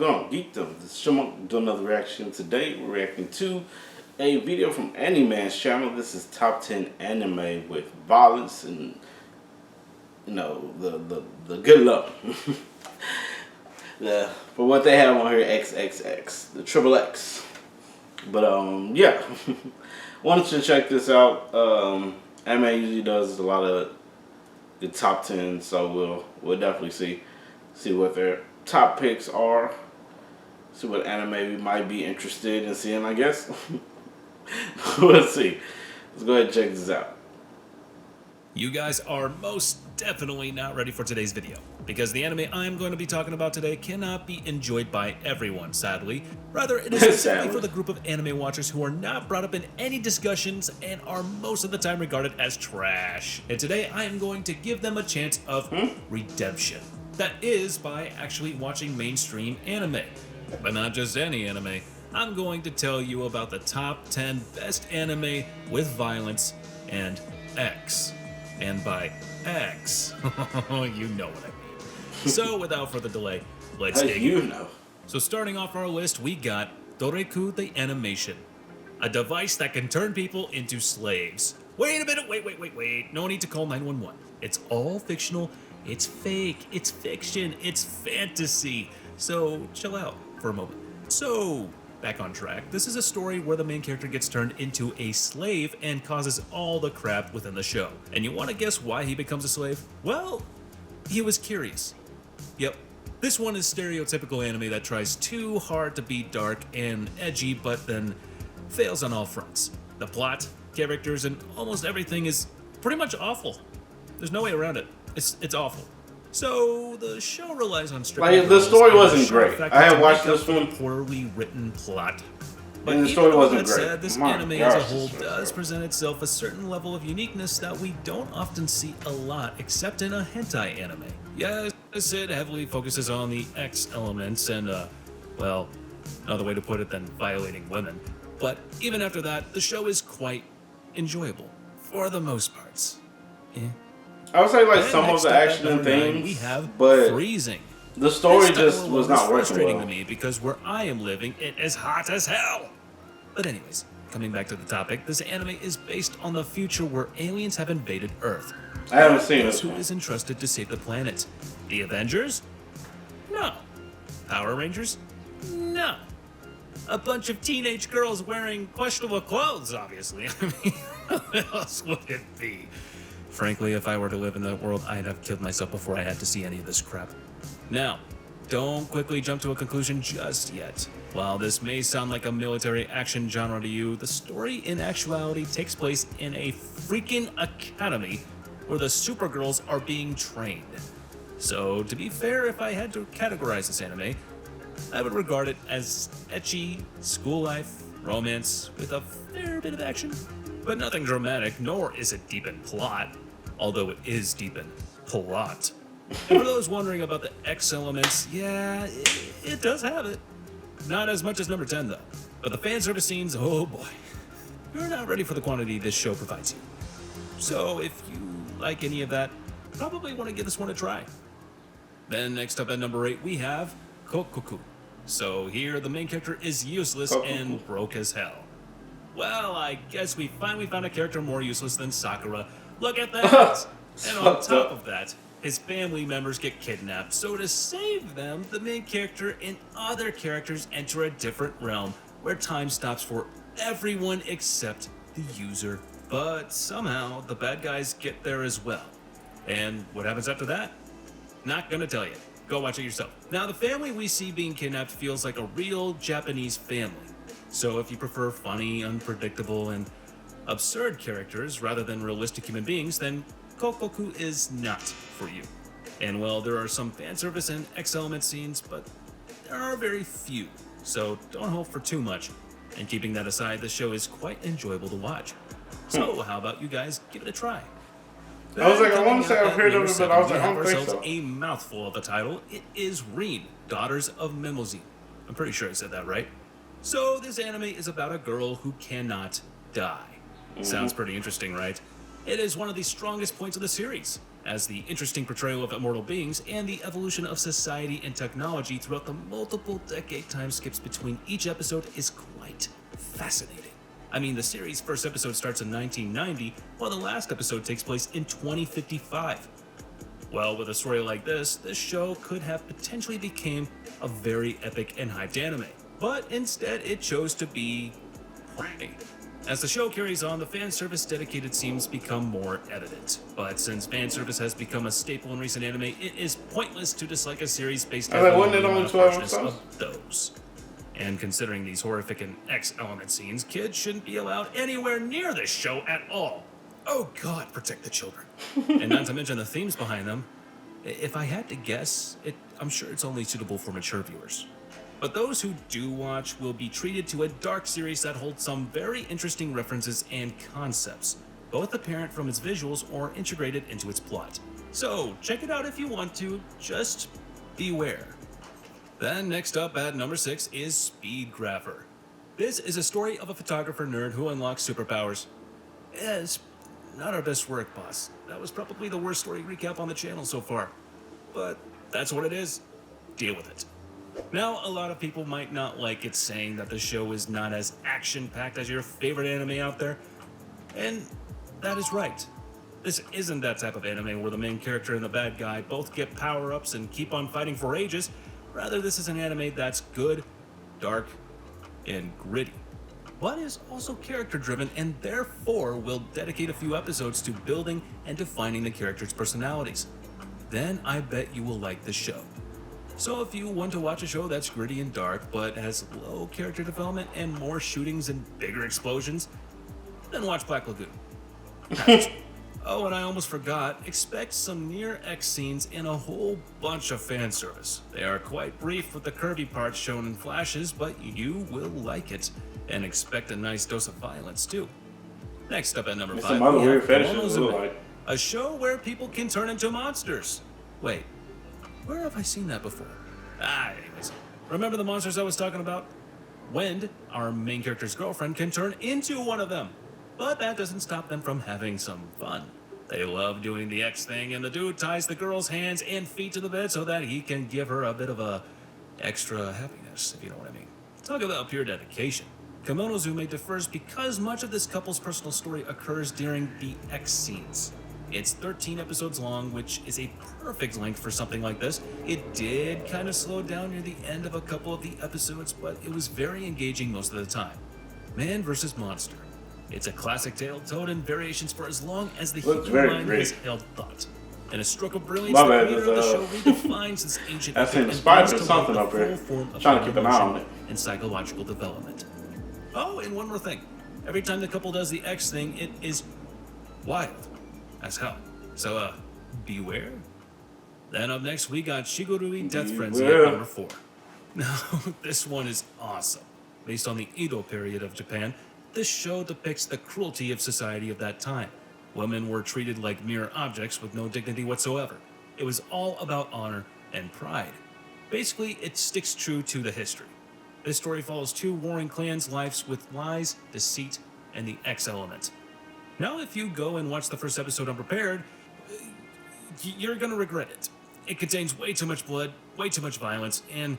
going on, Geekdom? This is Chipmunk doing another reaction. Today we're reacting to a video from Man's channel. This is top 10 anime with violence and the good love. For what they have on here, XXX, the triple X. But yeah, wanted to check this out. Anime usually does a lot of the top 10, so we'll definitely see what their top picks are. See what anime we might be interested in seeing, I guess. We'll see. Let's go ahead and check this out. You guys are most definitely not ready for today's video, because the anime I'm going to be talking about today cannot be enjoyed by everyone, sadly. Rather, it is specifically for the group of anime watchers who are not brought up in any discussions and are most of the time regarded as trash. And today I am going to give them a chance of redemption. That is by actually watching mainstream anime. But not just any anime. I'm going to tell you about the top 10 best anime with violence and X. And by X, you know what I mean. So without further delay, let's dig in. So starting off our list, we got Doreku the Animation, a device that can turn people into slaves. Wait a minute, wait. No need to call 911. It's all fictional, it's fake, it's fiction, it's fantasy. So chill out for a moment. So back on track, this is a story where the main character gets turned into a slave and causes all the crap within the show. And you want to guess why he becomes a slave? Well, he was curious. Yep, this one is stereotypical anime that tries too hard to be dark and edgy, but then fails on all fronts. The plot, characters, and almost everything is pretty much awful. There's no way around it. It's awful. So the show relies on strict. The story wasn't great. I have watched this one. Poorly written plot. But the story wasn't great. Said, this anime as a whole does present itself a certain level of uniqueness that we don't often see a lot, except in a hentai anime. Yes, it heavily focuses on the X elements and, well, another way to put it than violating women. But even after that, the show is quite enjoyable for the most parts. I would say like some of the action and things, but freezing. The story just was not working frustrating well to me because where I am living, it is hot as hell. But anyways, coming back to the topic, this anime is based on the future where aliens have invaded Earth. I haven't seen this. Who is entrusted to save the planet? The Avengers? No. Power Rangers? No. A bunch of teenage girls wearing questionable clothes, obviously. I mean, what else would it be? Frankly, if I were to live in that world, I'd have killed myself before I had to see any of this crap. Now, don't quickly jump to a conclusion just yet. While this may sound like a military action genre to you, the story in actuality takes place in a freaking academy where the Supergirls are being trained. So, to be fair, if I had to categorize this anime, I would regard it as ecchi, school life, romance, with a fair bit of action. But nothing dramatic, nor is it deep in plot, although it is deep in plot. And for those wondering about the X elements, yeah, it does have it. Not as much as number 10 though. But the fan service scenes, oh boy. You're not ready for the quantity this show provides you. So if you like any of that, probably want to give this one a try. Then next up at number 8, we have Kokoku. So here the main character is useless and broke as hell. Well, I guess we finally found a character more useless than Sakura. Look at that! And on top of that, his family members get kidnapped. So to save them, the main character and other characters enter a different realm where time stops for everyone except the user. But somehow, the bad guys get there as well. And what happens after that? Not gonna tell you. Go watch it yourself. Now, the family we see being kidnapped feels like a real Japanese family. So if you prefer funny, unpredictable, and absurd characters rather than realistic human beings, then Kokoku is not for you. And well, there are some fan service and X element scenes, but there are very few. So don't hope for too much. And keeping that aside, the show is quite enjoyable to watch. So how about you guys give it a try? I was like, I want to say I've heard of it, but I was like, I don't think so. A mouthful of the title. It is Rin, Daughters of Mimosine. I'm pretty sure I said that right. So this anime is about a girl who cannot die. Sounds pretty interesting, right? It is one of the strongest points of the series, as the interesting portrayal of immortal beings and the evolution of society and technology throughout the multiple decade time skips between each episode is quite fascinating. I mean, the series' first episode starts in 1990, while the last episode takes place in 2055. Well, with a story like this show could have potentially become a very epic and hyped anime, but instead it chose to be prey. As the show carries on, the fan service dedicated scenes become more evident. But since fan service has become a staple in recent anime, it is pointless to dislike a series based heavily on the harshness of those. And considering these horrific and X element scenes, kids shouldn't be allowed anywhere near this show at all. Oh God, protect the children. And not to mention the themes behind them. If I had to guess, I'm sure it's only suitable for mature viewers. But those who do watch will be treated to a dark series that holds some very interesting references and concepts, both apparent from its visuals or integrated into its plot. So check it out if you want to, just beware. Then next up at number 6 is Speedgrapher. This is a story of a photographer nerd who unlocks superpowers. It's not our best work, boss. That was probably the worst story recap on the channel so far. But that's what it is. Deal with it. Now, a lot of people might not like it saying that the show is not as action-packed as your favorite anime out there. And that is right. This isn't that type of anime where the main character and the bad guy both get power-ups and keep on fighting for ages. Rather, this is an anime that's good, dark, and gritty, but is also character-driven and therefore will dedicate a few episodes to building and defining the characters' personalities. Then I bet you will like the show. So if you want to watch a show that's gritty and dark, but has low character development and more shootings and bigger explosions, then watch Black Lagoon. Oh, and I almost forgot, expect some near X scenes and a whole bunch of fan service. They are quite brief with the curvy parts shown in flashes, but you will like it, and expect a nice dose of violence too. Next up at number 5, some other we weird have fetishes, Monozume, a show where people can turn into monsters. Wait, where have I seen that before? Anyways, remember the monsters I was talking about? Wend, our main character's girlfriend, can turn into one of them. But that doesn't stop them from having some fun. They love doing the X thing, and the dude ties the girl's hands and feet to the bed so that he can give her a bit of a extra happiness, if you know what I mean. Talk about pure dedication. Kemonozume differs because much of this couple's personal story occurs during the X scenes. It's 13 episodes long, which is a perfect length for something like this. It did kind of slow down near the end of a couple of the episodes, but it was very engaging most of the time. Man versus monster. It's a classic tale told in variations for as long as the human mind has held thought. And a stroke of brilliance, the creator of the show redefines this ancient I seen the and spider or brings to something light up the here. full form of Trying to keep an eye on emotion it. and psychological development. Oh, and one more thing. Every time the couple does the X thing, it is wild as hell. So, beware. Then up next, we got Shigurui Death Frenzy at number 4. Now, this one is awesome. Based on the Edo period of Japan, this show depicts the cruelty of society of that time. Women were treated like mere objects with no dignity whatsoever. It was all about honor and pride. Basically, it sticks true to the history. This story follows two warring clans' lives with lies, deceit, and the X element. Now, if you go and watch the first episode unprepared, you're gonna regret it. It contains way too much blood, way too much violence, and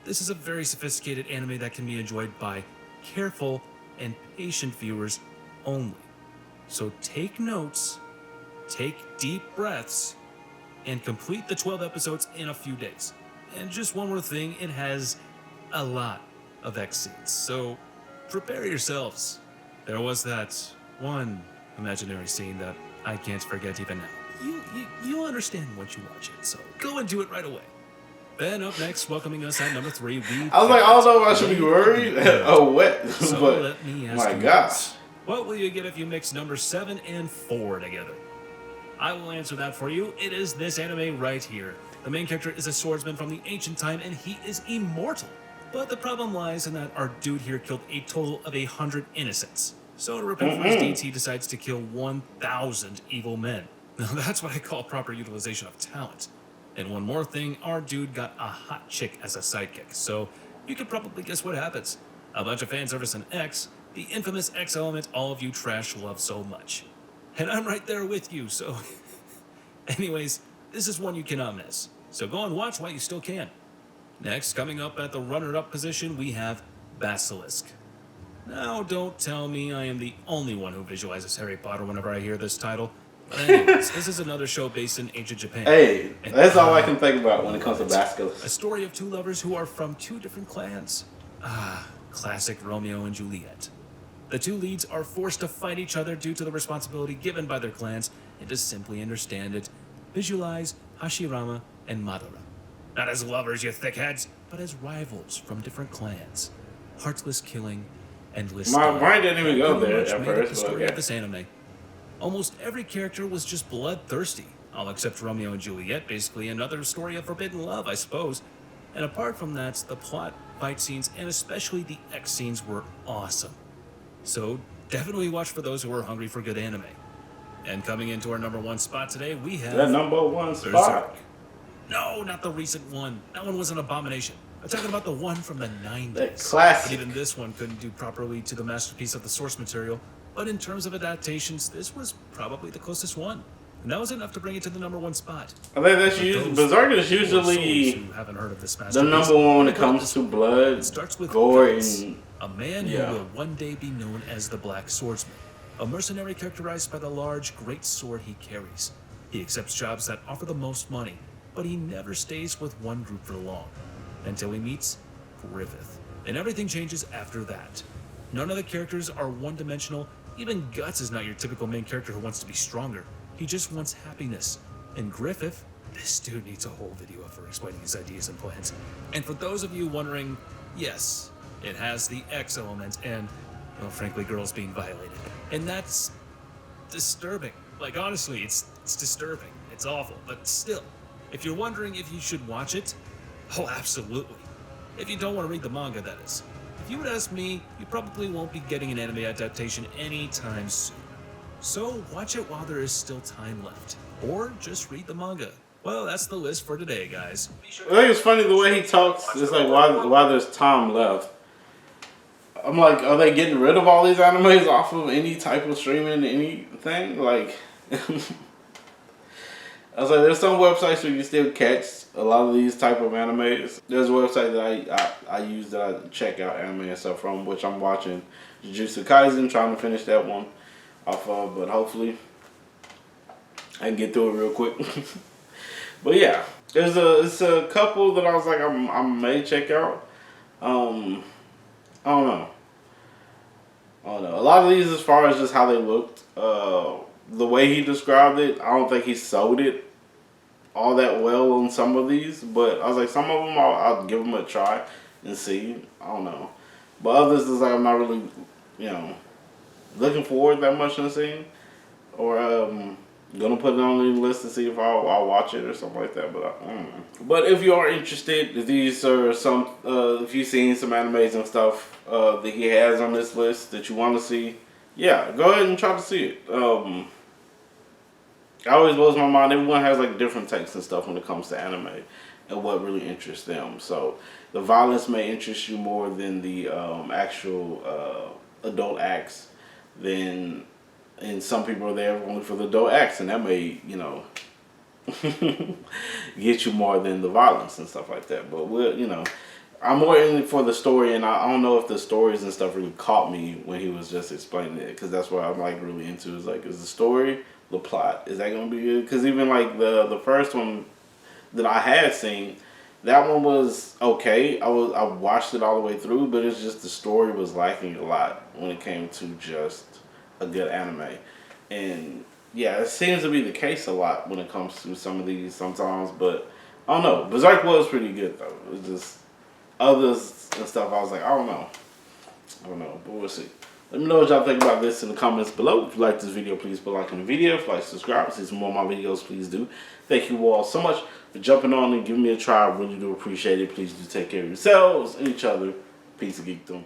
this is a very sophisticated anime that can be enjoyed by careful and patient viewers only. So take notes, take deep breaths, and complete the 12 episodes in a few days. And just one more thing, it has a lot of X scenes, so prepare yourselves. There was that one imaginary scene that I can't forget even now. You'll understand once you watch it, so go and do it right away. Then up next, welcoming us at number 3, I was like, I don't know if I should be worried. Oh, what? So but let me ask my you gosh. this. What will you get if you mix number 7 and 4 together? I will answer that for you. It is this anime right here. The main character is a swordsman from the ancient time, and he is immortal. But the problem lies in that our dude here killed a total of 100 innocents. So to repent for his deeds, he decides to kill 1,000 evil men. Now that's what I call proper utilization of talent. And one more thing, our dude got a hot chick as a sidekick, so you could probably guess what happens. A bunch of fan service and X, the infamous X element all of you trash love so much. And I'm right there with you, so... Anyways, this is one you cannot miss. So go and watch while you still can. Next, coming up at the runner-up position, we have Basilisk. Now, don't tell me I am the only one who visualizes Harry Potter whenever I hear this title. But anyways, this is another show based in ancient Japan. Hey, And that's all I can think about when it comes to a Basilisk. story of two lovers who are from two different clans. Ah, classic Romeo and Juliet. The two leads are forced to fight each other due to the responsibility given by their clans, and to simply understand it, visualize Hashirama and Madara. Not as lovers, you thickheads, but as rivals from different clans. Heartless killing, endless My stealing. brain didn't even go Pretty there much at made up first, the but story okay. of this anime. Almost every character was just bloodthirsty, all except Romeo and Juliet, basically another story of forbidden love, I suppose. And apart from that, the plot, fight scenes, and especially the X scenes were awesome. So definitely watch for those who are hungry for good anime. And coming into our number one spot today, we have That number one spot. Berserk. No, not the recent one. That one was an abomination. I'm talking about the one from the 90s. That classic. But even this one couldn't do properly to the masterpiece of the source material. But in terms of adaptations, this was probably the closest one. And that was enough to bring it to the number one spot. I think that's For usually those Berserk is poor usually souls who haven't heard of this the masterpiece, number one when it think about comes this to one. blood, It starts with gore, Guts, and a man yeah. who will one day be known as the Black Swordsman, a mercenary characterized by the large, great sword he carries. He accepts jobs that offer the most money, but he never stays with one group for long, until he meets Griffith. And everything changes after that. None of the characters are one-dimensional. Even Guts is not your typical main character who wants to be stronger. He just wants happiness. And Griffith, this dude needs a whole video for explaining his ideas and plans. And for those of you wondering, yes, it has the X element and, well, frankly, girls being violated. And that's disturbing. Like, honestly, it's disturbing. It's awful. But still, if you're wondering if you should watch it, oh, absolutely. If you don't want to read the manga, that is. If you would ask me, you probably won't be getting an anime adaptation anytime soon. So watch it while there is still time left. Or just read the manga. Well, that's the list for today, guys. I think it's funny the way he talks. It's like why there's time left. I'm like, are they getting rid of all these animes off of any type of streaming, anything? Like, I was like, there's some websites where you can still catch a lot of these type of animes. There's a website that I use that I check out anime and stuff from, which I'm watching Jujutsu Kaisen, trying to finish that one off of, but hopefully I can get through it real quick. But yeah, it's a couple that I was like I may check out. I don't know. A lot of these, as far as just how they looked, the way he described it, I don't think he sold it all that well on some of these. But I was like, some of them I'll give them a try and see. I don't know. But others is like I'm not really, looking forward that much to seeing, or gonna put it on the list to see if I'll watch it or something like that. But I don't know. But if you are interested, if these are some, if you've seen some animes and stuff that he has on this list that you want to see, yeah, go ahead and try to see it. It always blows my mind. Everyone has like different takes and stuff when it comes to anime and what really interests them. So the violence may interest you more than the actual adult acts. And some people are there only for the adult acts, and that may, get you more than the violence and stuff like that. But I'm more in it for the story, and I don't know if the stories and stuff really caught me when he was just explaining it, because that's what I'm like really into. Is like, is the story, the plot, is that gonna be good? Because even like the first one that I had seen, that one was okay. I watched it all the way through, but it's just the story was lacking a lot when it came to just a good anime. And yeah, it seems to be the case a lot when it comes to some of these sometimes, but I don't know. Berserk was pretty good though. It was just others and stuff I was like, I don't know, but we'll see. Let me know what y'all think about this in the comments below. If you like this video, please put a like on the video. If you like, subscribe. See some more of my videos, please do. Thank you all so much for jumping on and giving me a try. I really do appreciate it. Please do take care of yourselves and each other. Peace and geekdom.